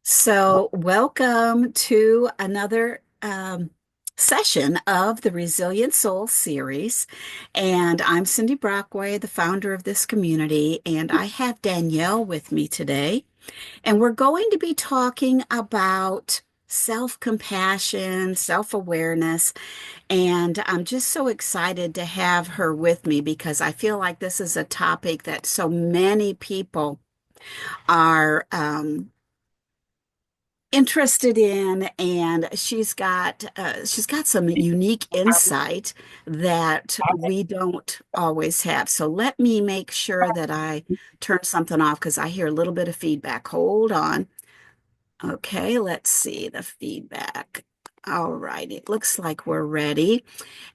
So, welcome to another session of the Resilient Soul series. And I'm Cindy Brockway, the founder of this community, and I have Danielle with me today. And we're going to be talking about self-compassion, self-awareness, and I'm just so excited to have her with me because I feel like this is a topic that so many people are interested in, and she's got some unique insight that we don't always have. So let me make sure that I turn something off because I hear a little bit of feedback. Hold on. Okay, let's see the feedback. All right, it looks like we're ready.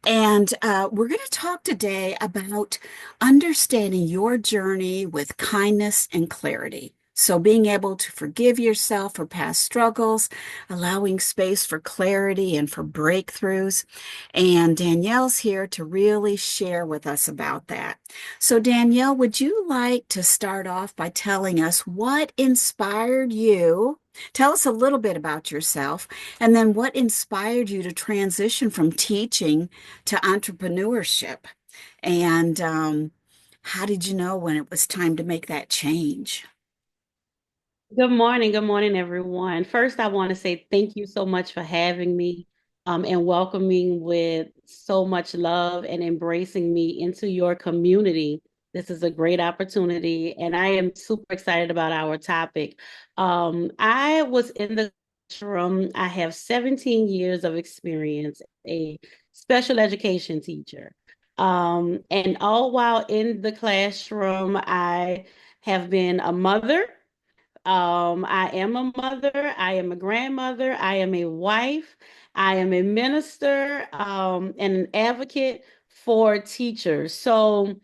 And we're going to talk today about understanding your journey with kindness and clarity. So, being able to forgive yourself for past struggles, allowing space for clarity and for breakthroughs. And Danielle's here to really share with us about that. So, Danielle, would you like to start off by telling us what inspired you? Tell us a little bit about yourself, and then what inspired you to transition from teaching to entrepreneurship. And how did you know when it was time to make that change? Good morning. Good morning, everyone. First, I want to say thank you so much for having me and welcoming with so much love and embracing me into your community. This is a great opportunity, and I am super excited about our topic. I was in the classroom. I have 17 years of experience, a special education teacher. And all while in the classroom, I have been a mother. I am a mother, I am a grandmother, I am a wife, I am a minister, and an advocate for teachers. So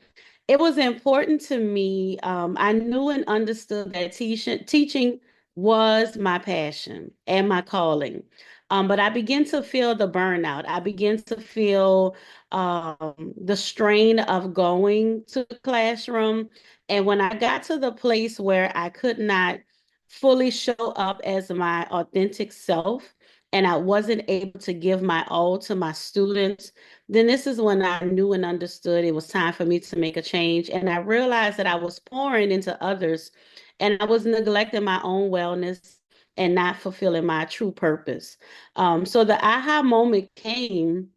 it was important to me. I knew and understood that teaching was my passion and my calling. But I began to feel the burnout. I began to feel the strain of going to the classroom. And when I got to the place where I could not fully show up as my authentic self, and I wasn't able to give my all to my students, then this is when I knew and understood it was time for me to make a change. And I realized that I was pouring into others and I was neglecting my own wellness and not fulfilling my true purpose. So the aha moment came.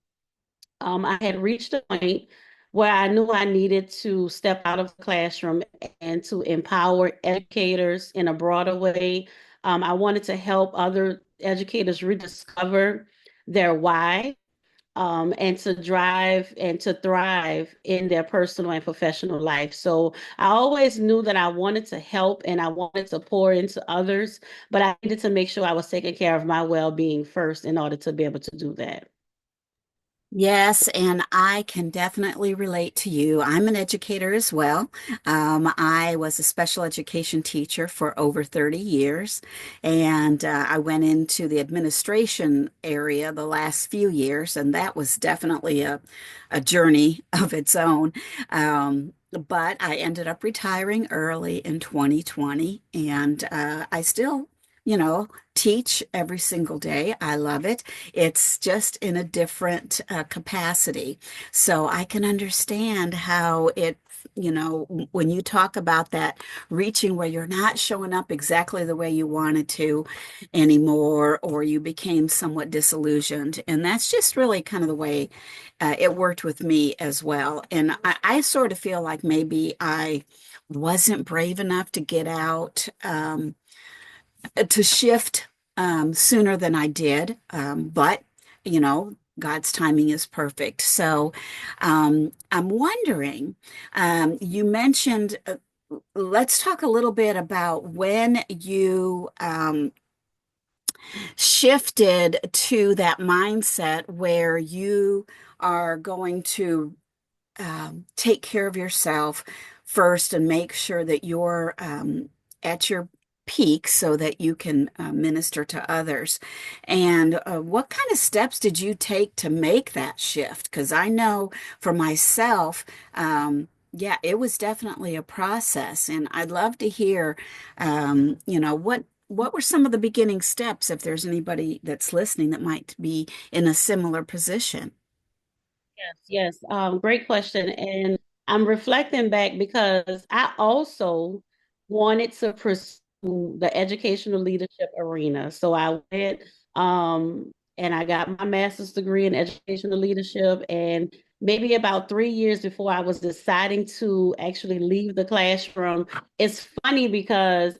I had reached a point where I knew I needed to step out of the classroom and to empower educators in a broader way. I wanted to help other educators rediscover their why, and to drive and to thrive in their personal and professional life. So I always knew that I wanted to help and I wanted to pour into others, but I needed to make sure I was taking care of my well-being first in order to be able to do that. Yes, and I can definitely relate to you. I'm an educator as well. I was a special education teacher for over 30 years, and I went into the administration area the last few years, and that was definitely a journey of its own. But I ended up retiring early in 2020, and I still, teach every single day. I love it. It's just in a different capacity. So I can understand how when you talk about that reaching where you're not showing up exactly the way you wanted to anymore, or you became somewhat disillusioned. And that's just really kind of the way it worked with me as well. And I sort of feel like maybe I wasn't brave enough to get out. To shift sooner than I did. But, God's timing is perfect. So I'm wondering, you mentioned, let's talk a little bit about when you shifted to that mindset where you are going to take care of yourself first and make sure that you're at your peak so that you can minister to others. And what kind of steps did you take to make that shift? Because I know for myself, yeah, it was definitely a process, and I'd love to hear, what what were some of the beginning steps if there's anybody that's listening that might be in a similar position? Yes, great question. And I'm reflecting back because I also wanted to pursue the educational leadership arena. So I went and I got my master's degree in educational leadership. And maybe about 3 years before I was deciding to actually leave the classroom, it's funny because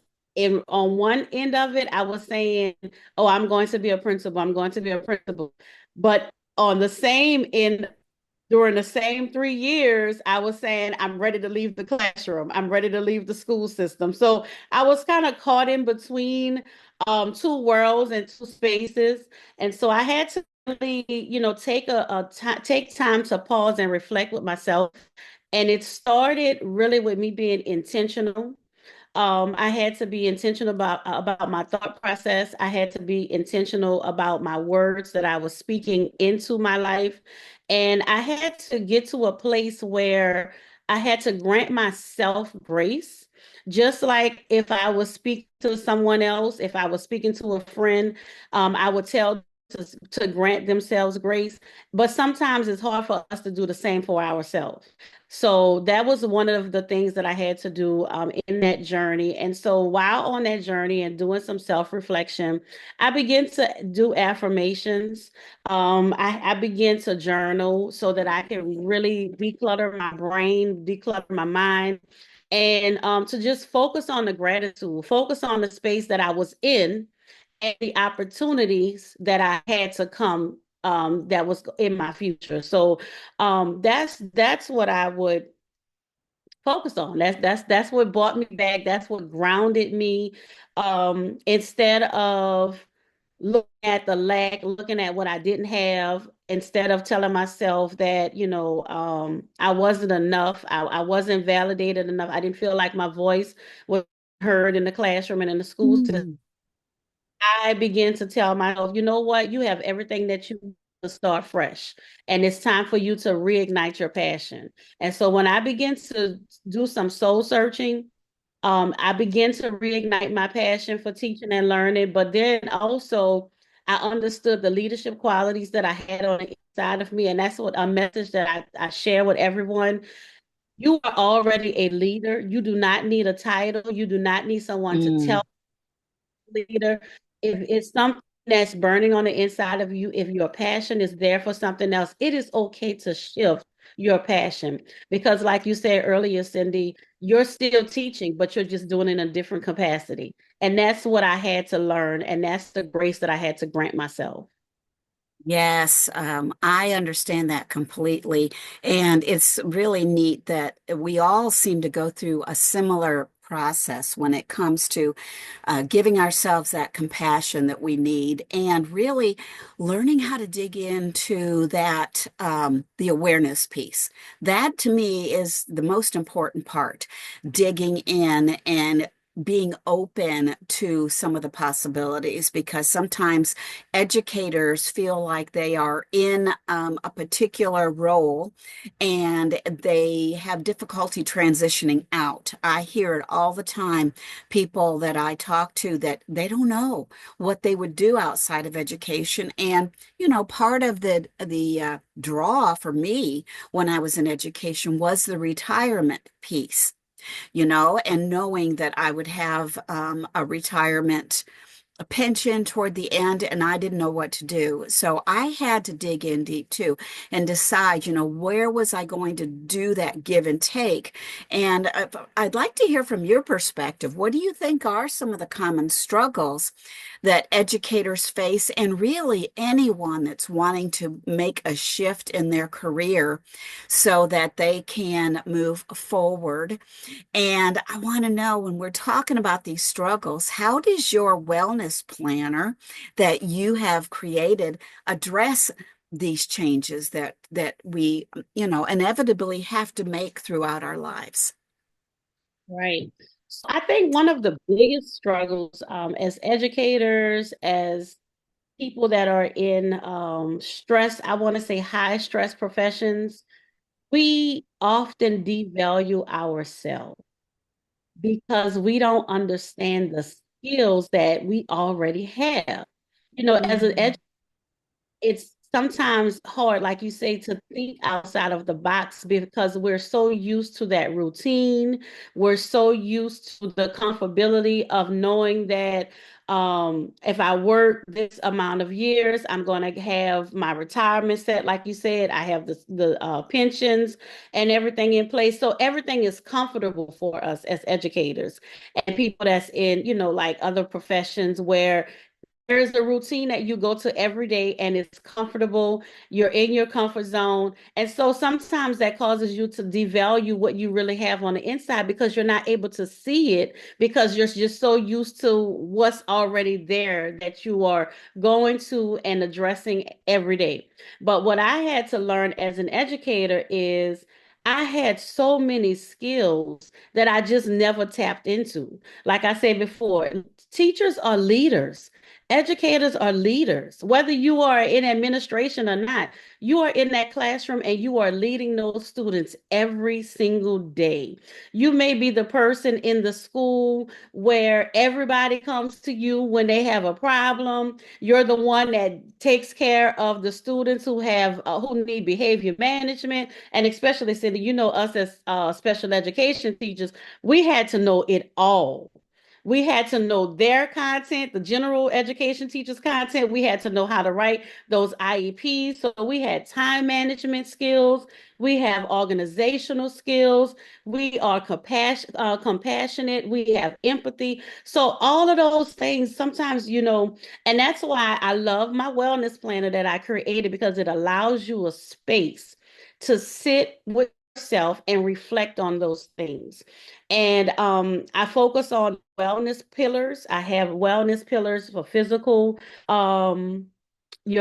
on one end of it, I was saying, oh, I'm going to be a principal, I'm going to be a principal. But on the same end, during the same 3 years, I was saying, I'm ready to leave the classroom. I'm ready to leave the school system. So I was kind of caught in between two worlds and two spaces. And so I had to really, take time to pause and reflect with myself. And it started really with me being intentional. I had to be intentional about my thought process. I had to be intentional about my words that I was speaking into my life. And I had to get to a place where I had to grant myself grace. Just like if I was speaking to someone else, if I was speaking to a friend, I would tell to grant themselves grace. But sometimes it's hard for us to do the same for ourselves. So that was one of the things that I had to do in that journey. And so while on that journey and doing some self-reflection, I began to do affirmations. I began to journal so that I can really declutter my brain, declutter my mind, and to just focus on the gratitude, focus on the space that I was in and the opportunities that I had to come that was in my future. So that's what I would focus on. That's what brought me back. That's what grounded me. Instead of looking at the lack, looking at what I didn't have, instead of telling myself that, I wasn't enough, I wasn't validated enough, I didn't feel like my voice was heard in the classroom and in the school system. Mm. I begin to tell myself, you know what, you have everything that you need to start fresh. And it's time for you to reignite your passion. And so when I begin to do some soul searching, I began to reignite my passion for teaching and learning. But then also, I understood the leadership qualities that I had on the inside of me. And that's what a message that I share with everyone. You are already a leader. You do not need a title. You do not need someone to tell Mm. leader. If it's something that's burning on the inside of you, if your passion is there for something else, it is okay to shift your passion. Because, like you said earlier, Cindy, you're still teaching, but you're just doing it in a different capacity. And that's what I had to learn. And that's the grace that I had to grant myself. Yes, I understand that completely. And it's really neat that we all seem to go through a similar process when it comes to giving ourselves that compassion that we need and really learning how to dig into that, the awareness piece. That to me is the most important part, digging in and being open to some of the possibilities because sometimes educators feel like they are in a particular role and they have difficulty transitioning out. I hear it all the time. People that I talk to that they don't know what they would do outside of education. And, part of the draw for me when I was in education was the retirement piece, and knowing that I would have a retirement a pension toward the end and I didn't know what to do. So I had to dig in deep too and decide, where was I going to do that give and take? And I'd like to hear from your perspective. What do you think are some of the common struggles that educators face and really anyone that's wanting to make a shift in their career so that they can move forward? And I want to know when we're talking about these struggles, how does your wellness planner that you have created address these changes that we, inevitably have to make throughout our lives? Right. So I think one of the biggest struggles as educators, as people that are in stress, I want to say high stress professions, we often devalue ourselves because we don't understand the skills that we already have. As an Mhm. it's sometimes hard, like you say, to think outside of the box because we're so used to that routine. We're so used to the comfortability of knowing that if I work this amount of years, I'm going to have my retirement set. Like you said, I have the pensions and everything in place. So everything is comfortable for us as educators and people that's in, like other professions where there's a routine that you go to every day and it's comfortable. You're in your comfort zone. And so sometimes that causes you to devalue what you really have on the inside because you're not able to see it because you're just so used to what's already there that you are going to and addressing every day. But what I had to learn as an educator is I had so many skills that I just never tapped into. Like I said before, teachers are leaders. Educators are leaders. Whether you are in administration or not, you are in that classroom and you are leading those students every single day. You may be the person in the school where everybody comes to you when they have a problem. You're the one that takes care of the students who need behavior management, and especially Cindy, us as special education teachers, we had to know it all. We had to know their content, the general education teachers' content. We had to know how to write those IEPs. So we had time management skills. We have organizational skills. We are compassionate. We have empathy. So all of those things, sometimes, and that's why I love my wellness planner that I created because it allows you a space to sit with yourself and reflect on those things. And I focus on wellness pillars. I have wellness pillars for um,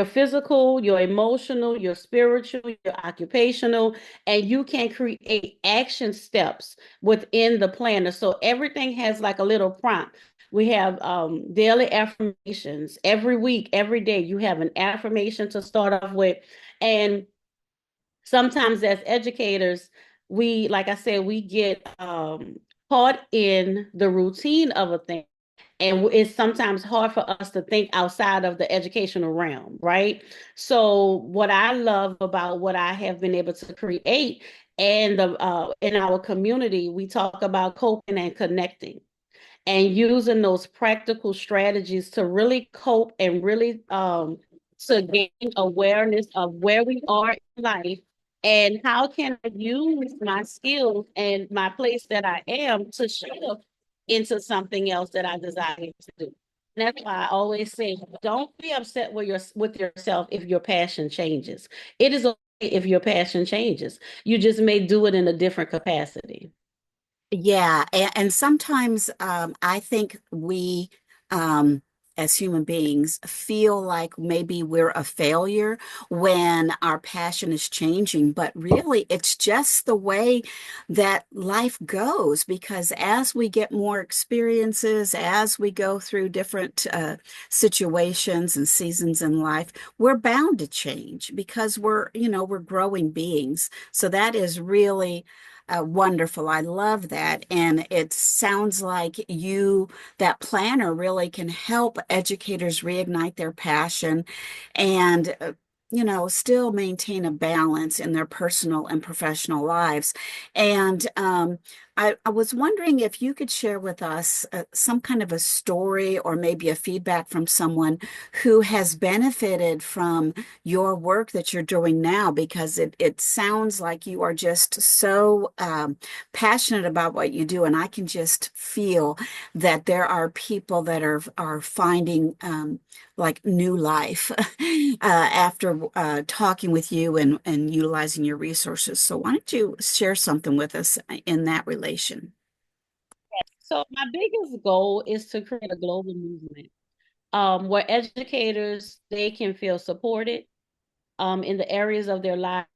physical, your emotional, your spiritual, your occupational, and you can create action steps within the planner. So everything has like a little prompt. We have daily affirmations every week, every day. You have an affirmation to start off with. And sometimes as educators, like I said, we get caught in the routine of a thing. And it's sometimes hard for us to think outside of the educational realm, right? So, what I love about what I have been able to create and in our community, we talk about coping and connecting and using those practical strategies to really cope and really to gain awareness of where we are in life and how can I use my skills and my place that I am to shift into something else that I desire to do. And that's why I always say, don't be upset with yourself if your passion changes. It is okay if your passion changes. You just may do it in a different capacity. Yeah, and sometimes I think we, um, as human beings, feel like maybe we're a failure when our passion is changing, but really it's just the way that life goes because as we get more experiences, as we go through different situations and seasons in life, we're bound to change because we're growing beings. So that is really wonderful. I love that. And it sounds like that planner really can help educators reignite their passion and still maintain a balance in their personal and professional lives. And I was wondering if you could share with us some kind of a story or maybe a feedback from someone who has benefited from your work that you're doing now, because it sounds like you are just so passionate about what you do. And I can just feel that there are people that are finding like new life after talking with you and utilizing your resources. So why don't you share something with us in that relation? So my biggest goal is to create a global movement where educators they can feel supported in the areas of their life,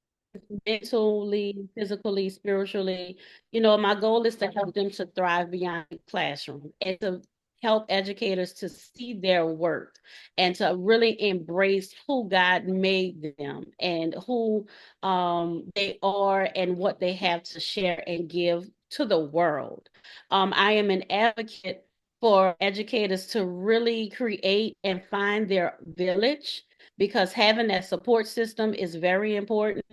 mentally, physically, spiritually. My goal is to help them to thrive beyond the classroom and to help educators to see their worth and to really embrace who God made them and who they are and what they have to share and give to the world. I am an advocate for educators to really create and find their village, because having that support system is very important.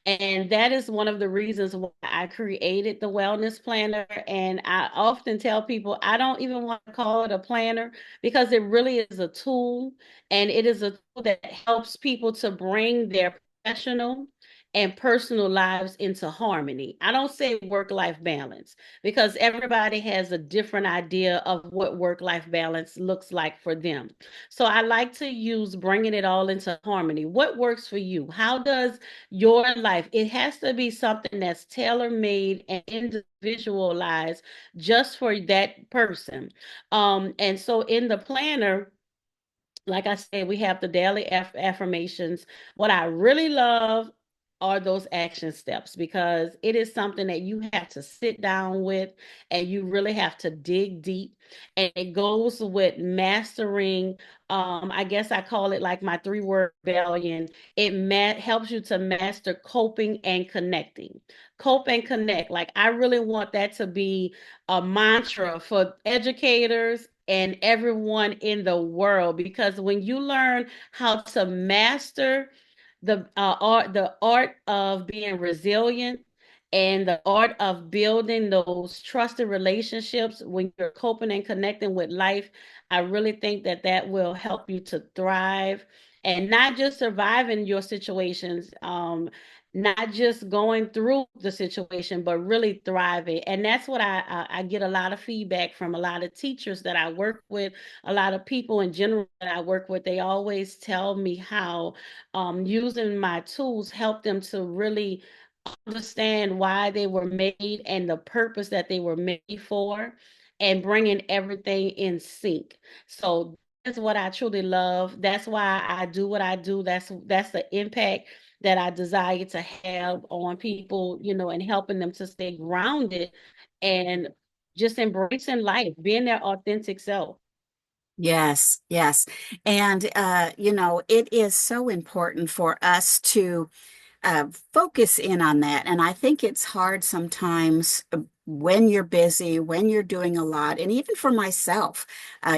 And that is one of the reasons why I created the wellness planner. And I often tell people I don't even want to call it a planner, because it really is a tool. And it is a tool that helps people to bring their professional and personal lives into harmony. I don't say work-life balance, because everybody has a different idea of what work-life balance looks like for them. So I like to use bringing it all into harmony. What works for you? How does your life? It has to be something that's tailor-made and individualized just for that person. And so in the planner, like I said, we have the daily affirmations. What I really love are those action steps, because it is something that you have to sit down with and you really have to dig deep. And it goes with mastering, I guess I call it like my 3-word rebellion. It helps you to master coping and connecting. Cope and connect. Like, I really want that to be a mantra for educators and everyone in the world, because when you learn how to master the art of being resilient and the art of building those trusted relationships when you're coping and connecting with life, I really think that that will help you to thrive and not just survive in your situations, not just going through the situation, but really thriving. And that's what I get a lot of feedback from a lot of teachers that I work with, a lot of people in general that I work with. They always tell me how using my tools help them to really understand why they were made and the purpose that they were made for, and bringing everything in sync. So that's what I truly love. That's why I do what I do. That's the impact that I desire to have on people, and helping them to stay grounded and just embracing life, being their authentic self. Yes, yes. And, it is so important for us to focus in on that. And I think it's hard sometimes when you're busy, when you're doing a lot, and even for myself,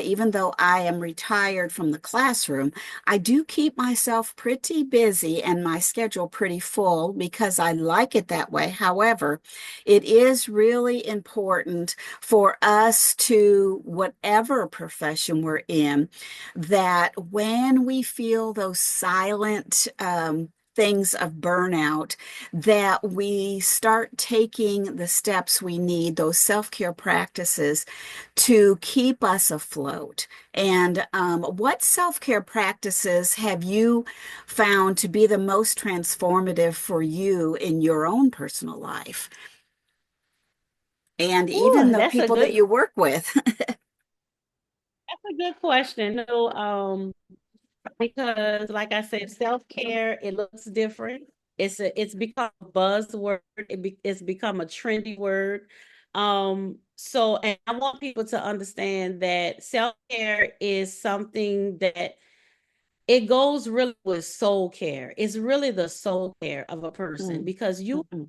even though I am retired from the classroom, I do keep myself pretty busy and my schedule pretty full because I like it that way. However, it is really important for us to, whatever profession we're in, that when we feel those silent, things of burnout, that we start taking the steps we need, those self-care practices to keep us afloat. And what self-care practices have you found to be the most transformative for you in your own personal life? And even Ooh, the people that you work with? that's a good question. No, because like I said, self-care, it looks different. It's become a buzzword. It's become a trendy word. So, and I want people to understand that self-care is something that it goes really with soul care. It's really the soul care of a person, Mm, because you, mm,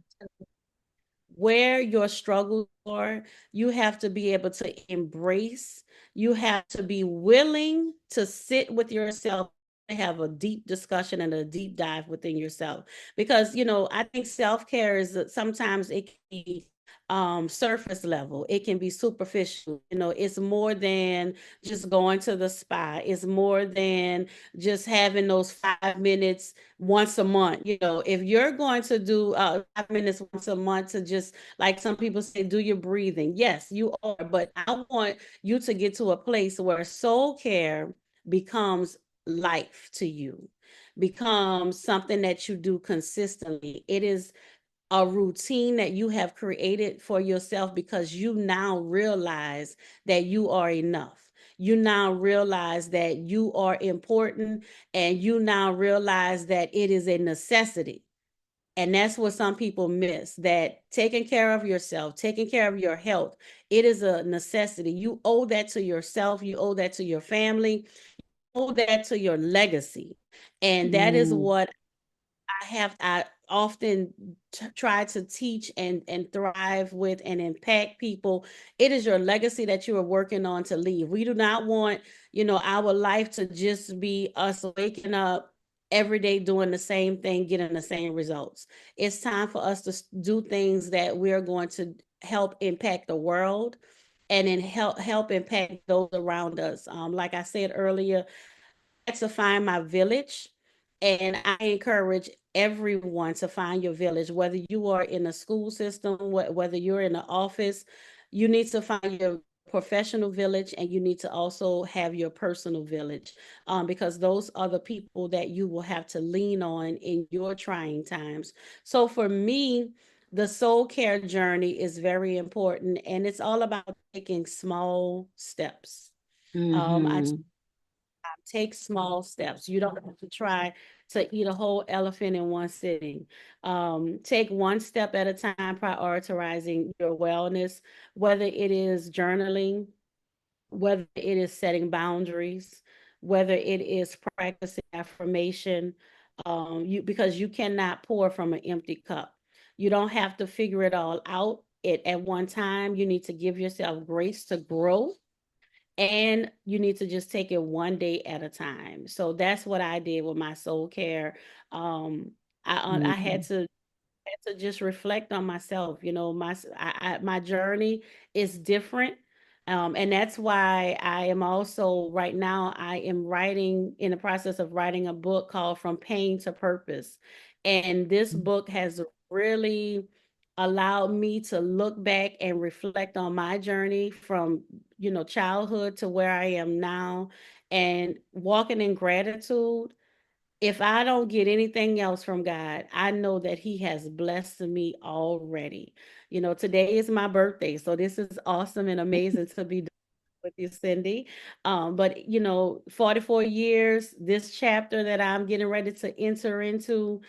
where your struggles are, you have to be able to embrace, you have to be willing to sit with yourself and have a deep discussion and a deep dive within yourself. Because, I think self-care is sometimes it can be surface level, it can be superficial. It's more than just going to the spa, it's more than just having those 5 minutes once a month. If you're going to do 5 minutes once a month to just, like some people say, do your breathing. Yes, you are. But I want you to get to a place where soul care becomes life to you, becomes something that you do consistently. It is a routine that you have created for yourself, because you now realize that you are enough. You now realize that you are important, and you now realize that it is a necessity. And that's what some people miss, that taking care of yourself, taking care of your health, it is a necessity. You owe that to yourself, you owe that to your family, you owe that to your legacy. And that is mm. what I have. often try to teach and thrive with and impact people. It is your legacy that you are working on to leave. We do not want, our life to just be us waking up every day doing the same thing, getting the same results. It's time for us to do things that we're going to help impact the world and then help impact those around us. Like I said earlier, to find my village. And I encourage everyone to find your village, whether you are in the school system, whether you're in the office, you need to find your professional village, and you need to also have your personal village, because those are the people that you will have to lean on in your trying times. So for me, the soul care journey is very important, and it's all about taking small steps. I Mm-hmm. take small steps. You don't have to try to eat a whole elephant in one sitting. Take one step at a time, prioritizing your wellness, whether it is journaling, whether it is setting boundaries, whether it is practicing affirmation, because you cannot pour from an empty cup. You don't have to figure it all out at one time. You need to give yourself grace to grow, and you need to just take it one day at a time. So that's what I did with my soul care. Um, I Mm-hmm. had to just reflect on myself. My journey is different. And that's why I am also right now, I am writing in the process of writing a book called From Pain to Purpose. And this book has really allowed me to look back and reflect on my journey from, childhood to where I am now, and walking in gratitude. If I don't get anything else from God, I know that He has blessed me already. Today is my birthday, so this is awesome and amazing to be doing with you, Cindy. But 44 years, this chapter that I'm getting ready to enter into,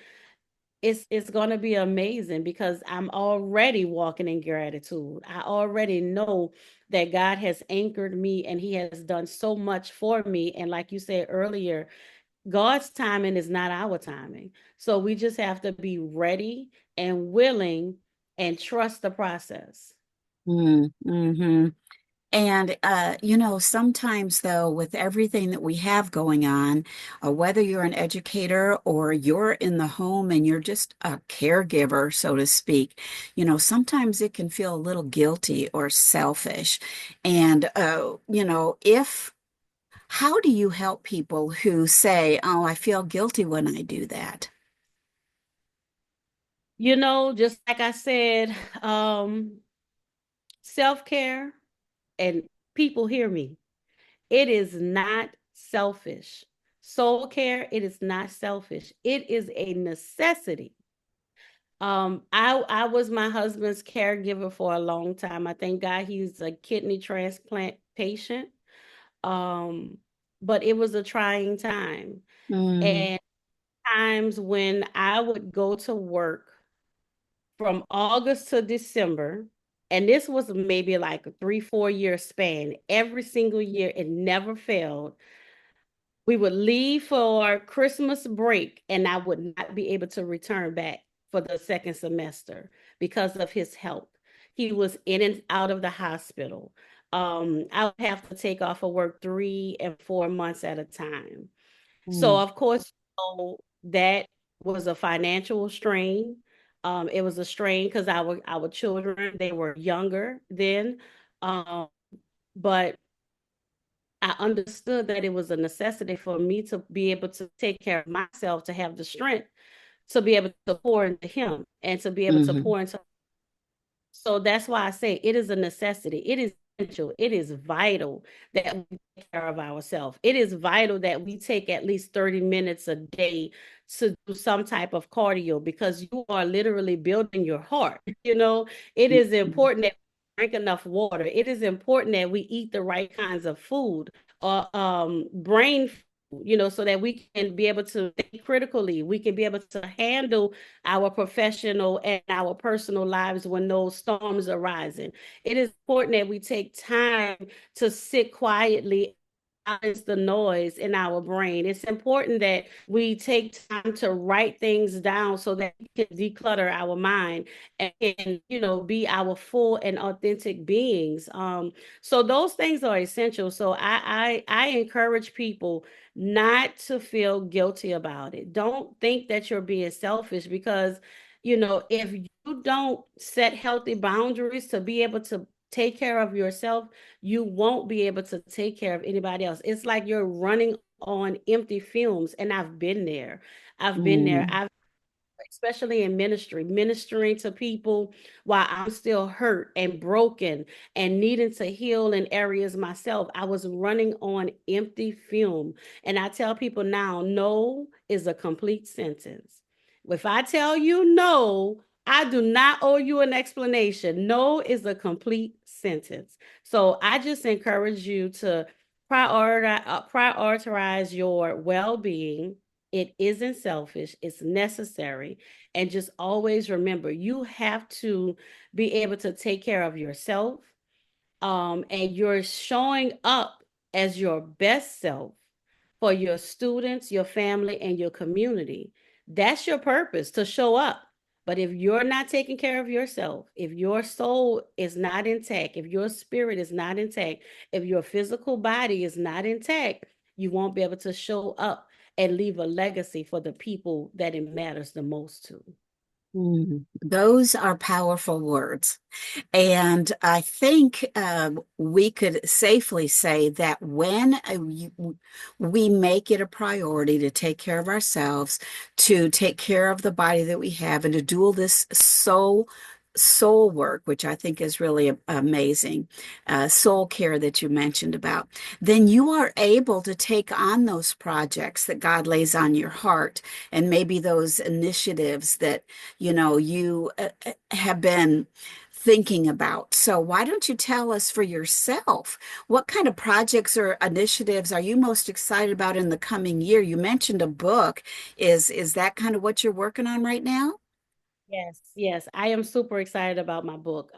it's going to be amazing because I'm already walking in gratitude. I already know that God has anchored me and He has done so much for me. And like you said earlier, God's timing is not our timing. So we just have to be ready and willing and trust the process. Mm-hmm. And, sometimes though, with everything that we have going on, whether you're an educator or you're in the home and you're just a caregiver, so to speak, sometimes it can feel a little guilty or selfish. And, how do you help people who say, oh, I feel guilty when I do that? Just like I said, self care, and people hear me, it is not selfish. Soul care, it is not selfish. It is a necessity. I was my husband's caregiver for a long time. I thank God he's a kidney transplant patient. Um, but it was a trying time. Mm, And times when I would go to work from August to December, and this was maybe like a 3, 4 year span, every single year, it never failed. We would leave for Christmas break, and I would not be able to return back for the second semester because of his health. He was in and out of the hospital. I would have to take off of work 3 and 4 months at a time. So mm, of course, that was a financial strain. It was a strain because our children, they were younger then. Um, but I understood that it was a necessity for me to be able to take care of myself, to have the strength to be able to pour into him and to be able to mhm, pour into. So that's why I say it is a necessity. It is essential. It is vital that we take care of ourselves. It is vital that we take at least 30 minutes a day to do some type of cardio, because you are literally building your heart. It is mhm, important that we drink enough water. It is important that we eat the right kinds of food, or brain food, so that we can be able to think critically. We can be able to handle our professional and our personal lives when those storms are rising. It is important that we take time to sit quietly silence the noise in our brain. It's important that we take time to write things down so that we can declutter our mind and can, be our full and authentic beings. So those things are essential. So I encourage people not to feel guilty about it. Don't think that you're being selfish because, if you don't set healthy boundaries to be able to take care of yourself, you won't be able to take care of anybody else. It's like you're running on empty fumes. And I've been there. I've been there. Mm. I've especially in ministry, ministering to people while I'm still hurt and broken and needing to heal in areas myself. I was running on empty fume. And I tell people now, no is a complete sentence. If I tell you no, I do not owe you an explanation. No is a complete sentence. So I just encourage you to prioritize your well-being. It isn't selfish, it's necessary. And just always remember, you have to be able to take care of yourself. And you're showing up as your best self for your students, your family, and your community. That's your purpose, to show up. But if you're not taking care of yourself, if your soul is not intact, if your spirit is not intact, if your physical body is not intact, you won't be able to show up and leave a legacy for the people that it matters the most to. Mm. Those are powerful words. And I think we could safely say that when we make it a priority to take care of ourselves, to take care of the body that we have, and to do all this soul work, which I think is really amazing, soul care that you mentioned about, then you are able to take on those projects that God lays on your heart, and maybe those initiatives that you have been thinking about. So why don't you tell us for yourself, what kind of projects or initiatives are you most excited about in the coming year? You mentioned a book. Is that kind of what you're working on right now? Yes, yes, I am super excited about my book,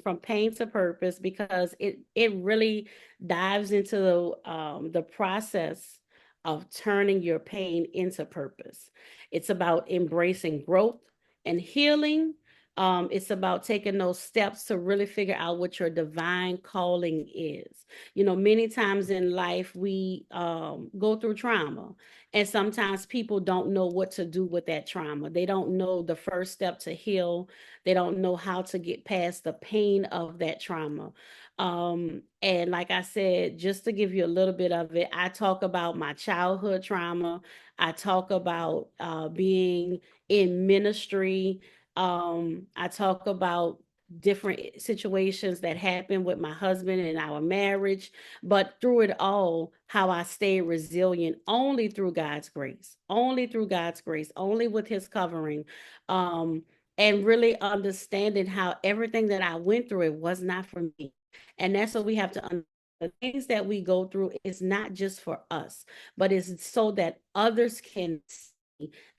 From Pain to Purpose, because it really dives into the process of turning your pain into purpose. It's about embracing growth and healing. It's about taking those steps to really figure out what your divine calling is. Many times in life we go through trauma, and sometimes people don't know what to do with that trauma. They don't know the first step to heal. They don't know how to get past the pain of that trauma. And like I said, just to give you a little bit of it, I talk about my childhood trauma. I talk about being in ministry. I talk about different situations that happened with my husband and our marriage, but through it all, how I stayed resilient only through God's grace, only through God's grace, only with his covering. Um, and really understanding how everything that I went through, it was not for me. And that's what we have to understand. The things that we go through is not just for us, but it's so that others can see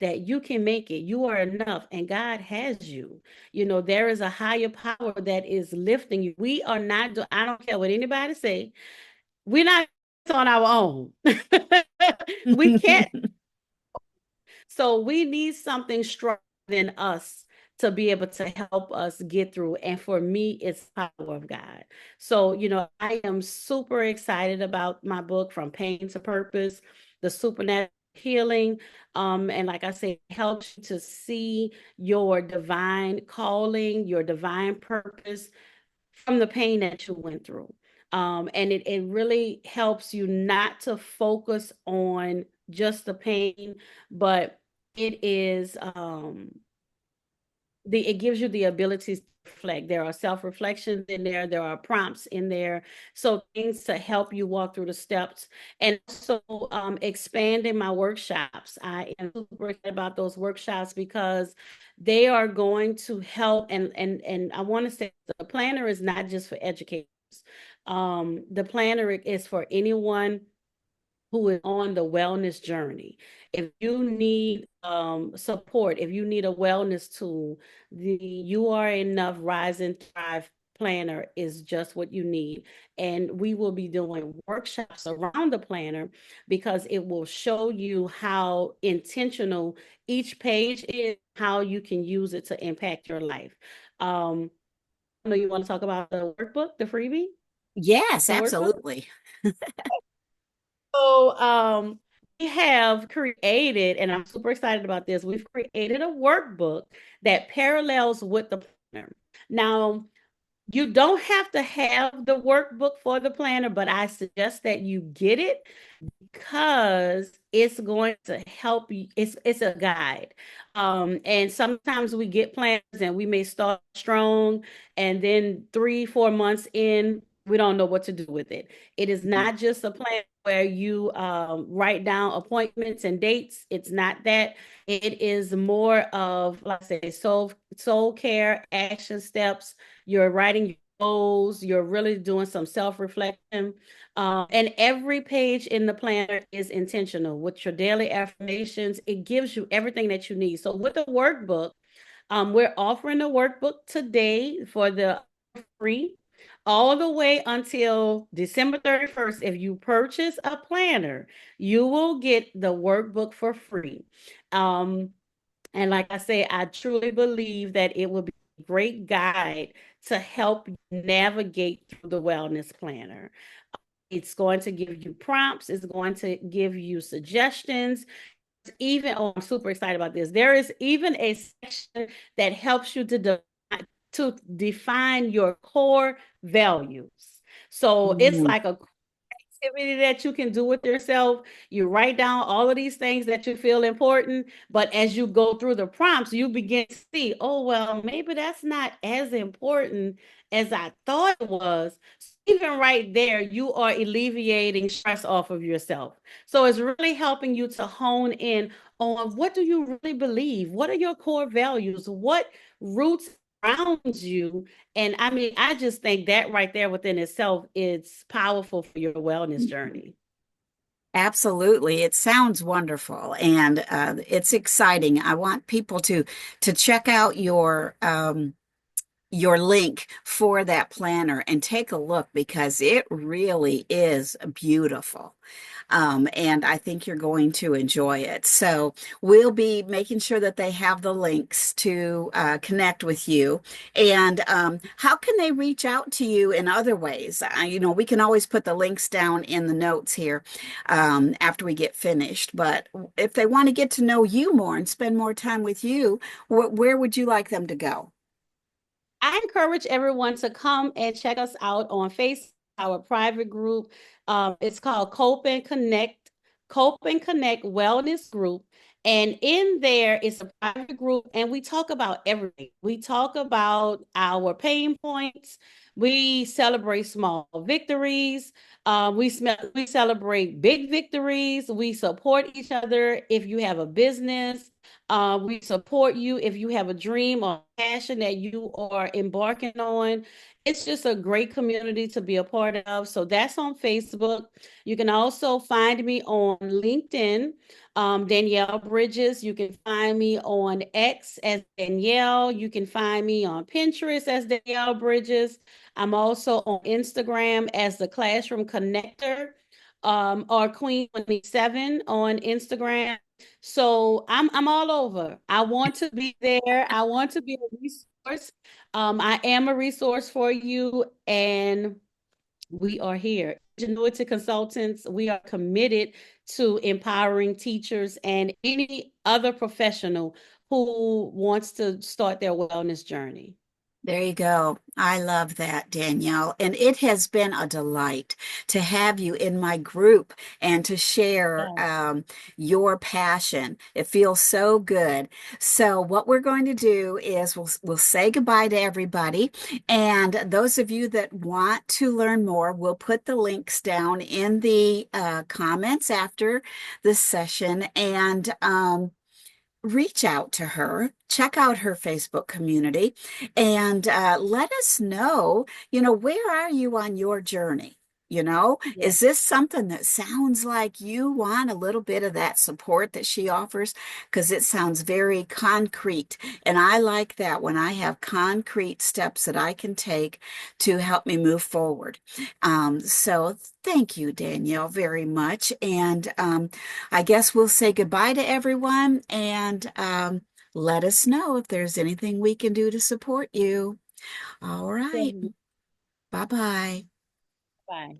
that you can make it. You are enough, and God has you. There is a higher power that is lifting you. We are not, I don't care what anybody say, we're not on our own. We can't. So we need something stronger than us to be able to help us get through. And for me, it's the power of God. So, I am super excited about my book, From Pain to Purpose, the supernatural healing. And like I said, it helps you to see your divine calling, your divine purpose from the pain that you went through. And it really helps you not to focus on just the pain, but it is it gives you the ability to reflect. There are self-reflections in there, there are prompts in there. So things to help you walk through the steps. And so expanding my workshops. I am super excited about those workshops because they are going to help, and I want to say the planner is not just for educators. The planner is for anyone who is on the wellness journey. If you need support, if you need a wellness tool, the You Are Enough Rise and Thrive planner is just what you need. And we will be doing workshops around the planner because it will show you how intentional each page is, how you can use it to impact your life. I know you want to talk about the workbook, the freebie, Yes, the workbook. absolutely. So, we have created, and I'm super excited about this. We've created a workbook that parallels with the planner. Now, you don't have to have the workbook for the planner, but I suggest that you get it because it's going to help you. It's a guide. And sometimes we get plans and we may start strong, and then 3, 4 months in, we don't know what to do with it. It is not just a plan where you write down appointments and dates. It's not that. It is more of, like I say, soul care action steps. You're writing your goals. You're really doing some self-reflection. And every page in the planner is intentional with your daily affirmations. It gives you everything that you need. So with the workbook, we're offering the workbook today for the free all the way until December 31st. If you purchase a planner, you will get the workbook for free. Um, and like I say, I truly believe that it will be a great guide to help you navigate through the wellness planner. It's going to give you prompts, it's going to give you suggestions. Even, oh, I'm super excited about this. There is even a section that helps you to define your core values. So it's Mm. like a activity that you can do with yourself. You write down all of these things that you feel important, but as you go through the prompts, you begin to see, oh, well, maybe that's not as important as I thought it was. So even right there, you are alleviating stress off of yourself. So it's really helping you to hone in on what do you really believe? What are your core values? What roots around you? And I mean, I just think that right there within itself is powerful for your wellness journey. Absolutely. It sounds wonderful and it's exciting. I want people to check out your link for that planner and take a look because it really is beautiful. And I think you're going to enjoy it. So we'll be making sure that they have the links to connect with you. And how can they reach out to you in other ways? We can always put the links down in the notes here after we get finished. But if they want to get to know you more and spend more time with you, where would you like them to go? I encourage everyone to come and check us out on Facebook, our private group. It's called Cope and Connect Wellness Group. And in there, it's a private group, and we talk about everything. We talk about our pain points. We celebrate small victories. We celebrate big victories. We support each other. If you have a business, we support you if you have a dream or passion that you are embarking on. It's just a great community to be a part of. So that's on Facebook. You can also find me on LinkedIn, Danyelle Bridges. You can find me on X as Danyelle. You can find me on Pinterest as Danyelle Bridges. I'm also on Instagram as the Classroom Connector, or Queen 27 on Instagram. So I'm all over. I want to be there. I want to be a resource. I am a resource for you, and we are here. Ingenuity Consultants, we are committed to empowering teachers and any other professional who wants to start their wellness journey. There you go. I love that, Danielle. And it has been a delight to have you in my group and to share Yeah. your passion. It feels so good. So what we're going to do is we'll say goodbye to everybody. And those of you that want to learn more, we'll put the links down in the comments after the session. And reach out to her, check out her Facebook community, and let us know, where are you on your journey? You know, Yeah. is this something that sounds like you want a little bit of that support that she offers? Because it sounds very concrete. And I like that when I have concrete steps that I can take to help me move forward. So thank you, Danielle, very much. And I guess we'll say goodbye to everyone and let us know if there's anything we can do to support you. All right. Definitely. Bye-bye. Bye.